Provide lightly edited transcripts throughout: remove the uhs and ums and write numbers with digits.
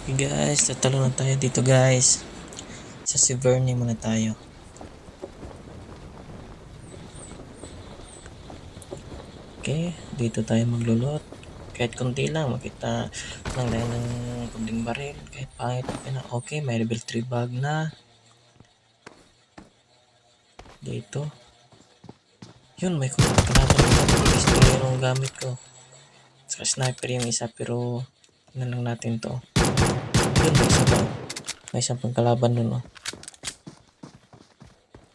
Okay guys, tatalo na tayo dito guys. Sa Severny muna tayo. Okay, dito tayo maglulot. Kahit konti lang, makita lang tayo ng kunting baril. Kahit pangit, okay na. Okay, may level 3 bag na. Dito. Yun, may kalaban dito. Pistol yung gamit ko. Saka sniper yung isa, pero na lang natin to. Yun, may isa pa. May isang pangkalaban dun, oh.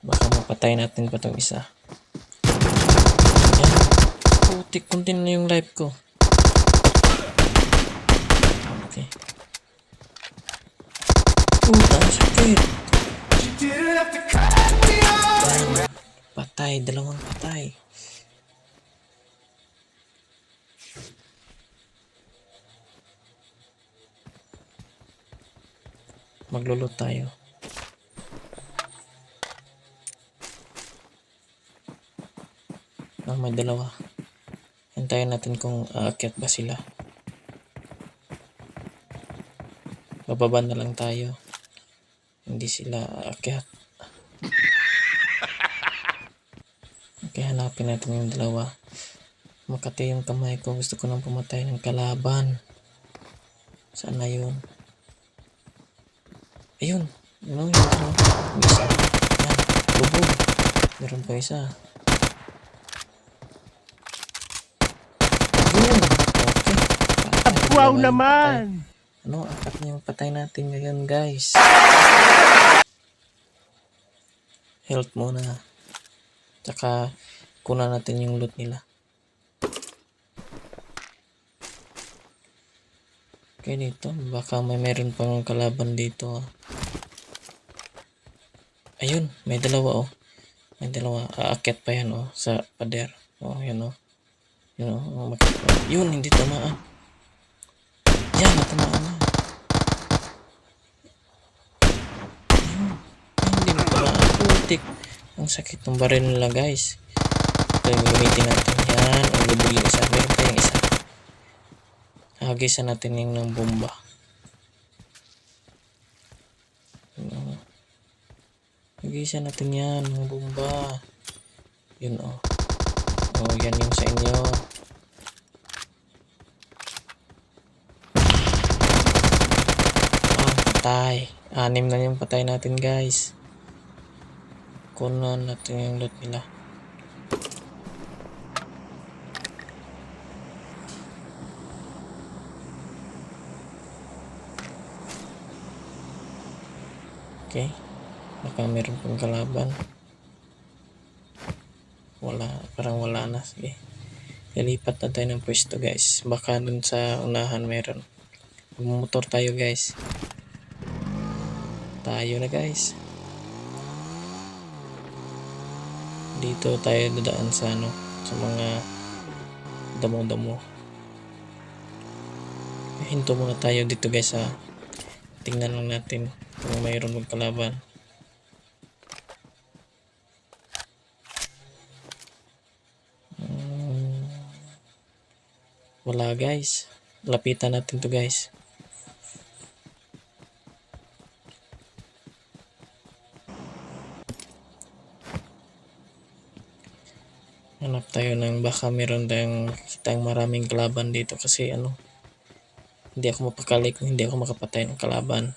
Baka mapatay natin pa tong isa. Yan. Putik, kunti na yung life ko. Okay. Ang sakit. Patay, dalawang patay. Maglulot tayo. May dalawa. Hintayin natin kung aakyat ba sila. Bababa na lang tayo. Hindi sila aakyat. Okay, hanapin natin yung dalawa. Makati yung kamay ko. Gusto ko nang pumatay ng kalaban. Saan na yun? Ayun. Yun. Yung isa. Yan. Lubog. Meron pa isa. Yun. Okay. Wow naman! Ano, apat na yung patay natin ngayon guys. Health muna. Tsaka kunan natin yung loot nila. Okay, dito. Baka meron pang kalaban dito. Ayun, may dalawa oh. May dalawa. Aakyat pa yan oh. Sa pader. Oh, yan oh. Yun oh. Yun, hindi tamaan. Yan, natamaan na. Ayun. Hindi na tamaan. Putik. Ang sakit ng baril nila guys. Ito yung gamitin natin yan. Ang lubog yung isa. Meron pa yung isa. Hagisan natin yung ng bomba. Hagisan natin yan ng bomba. Yun oh. Oh, yan yung sa inyo. Patay. 6 na yung patay natin guys. Kunan natin yung loot nila. Okay. Baka meron pang kalaban. Wala. Parang wala na. Sige. Lilipat na tayo ng pwesto guys. Baka dun sa unahan meron. Magmotor tayo guys. Tayo na guys. Dito tayo dadaan sa ano. Sa mga damo-damo. Hinto muna tayo dito guys ha. Tingnan lang natin kung mayroon magkalaban. Wala guys. Lapitan natin to guys. Hanap tayo ng baka meron tayong kitang maraming kalaban dito kasi ano. Hindi ako mapakali kung hindi ako makapatay ng kalaban.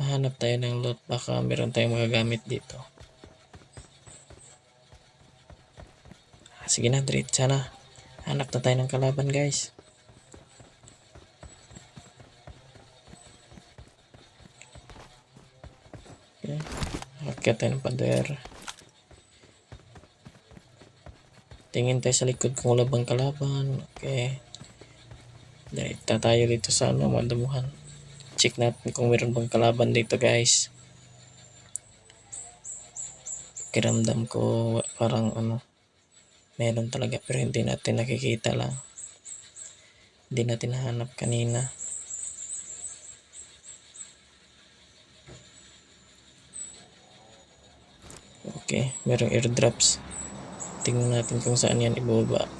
Hahanap tayo ng loot. Baka meron tayong magagamit dito. Sige na, diretsa na. Hanap na tayo ng kalaban guys. Okay. Akyat tayo ng pader. Tingin tayo sa likod kung wala bang kalaban. Okay. Diretsa tayo dito sa ano, madamuhan. Check natin kung meron bang kalaban dito guys. Kiramdam ko parang ano, meron talaga pero hindi natin nakikita lang. Hindi natin nahanap kanina. Okay, merong airdrops. Tingnan natin kung saan yan ibaba.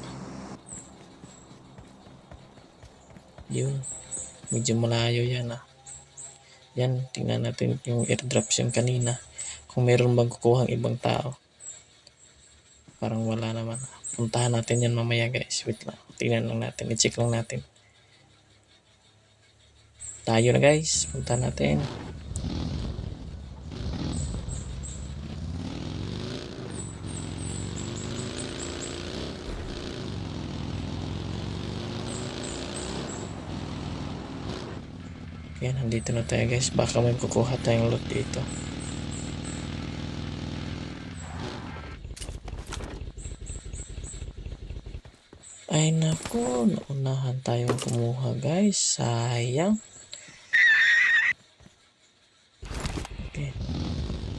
Yun. Medyo malayo yan Yan, tingnan natin yung airdrops yung kanina. Kung meron bang kukuhang ibang tao. Parang wala naman. Puntahan natin yan mamaya guys. Wait lang. Tingnan lang natin. I-check lang natin. Tayo na guys. Puntahan natin. Yan, nandito na tayo guys. Baka may kukuha tayong loot dito. Ay naku, naunahan tayong kumuha guys. Sayang. Okay.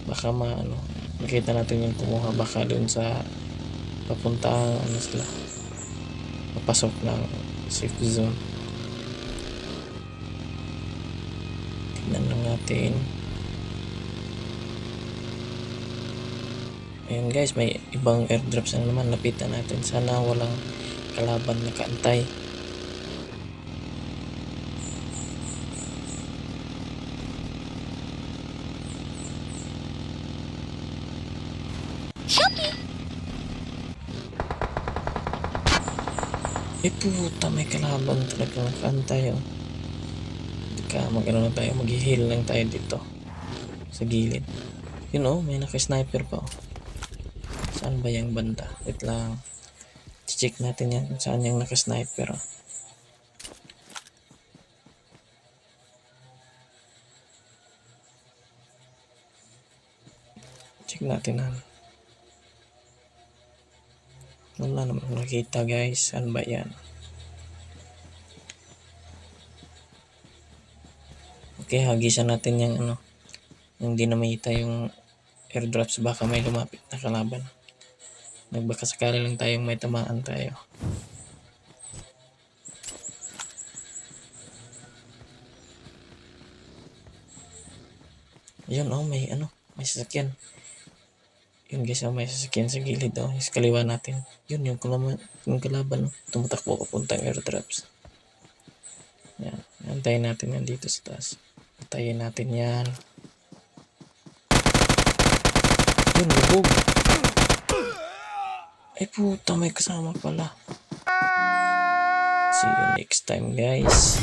Baka makita natin yung kumuha. Baka dun sa papuntang sila. Papasok ng safe zone. Tingnan lang natin. Ayan guys, may ibang airdrops na naman. Lapitan natin. Sana walang kalaban na kaantay. Puta, may kalaban talaga nakaantay mag-ano na tayo, mag-heal lang tayo dito sa gilid. May naka-sniper pa Saan ba yung banda? Wait lang. Check natin yan kung saan yung naka-sniper Check natin Wala naman nakita guys. Saan ba yan? Okay, hagisan natin yung yung dinamita yung airdrops. Baka may lumapit na kalaban. Nagbaka sakali lang tayong may tamaan tayo. Yun may sasakyan. Yun guys, may sasakyan sa gilid sa kaliwa natin. Yun yung kalaban tumatakbo papuntang airdrops. Yan, antayin natin yan dito sa taas. Antayin natin yan. Yun, lubog. Ay puta, may kasama pala. See you next time guys.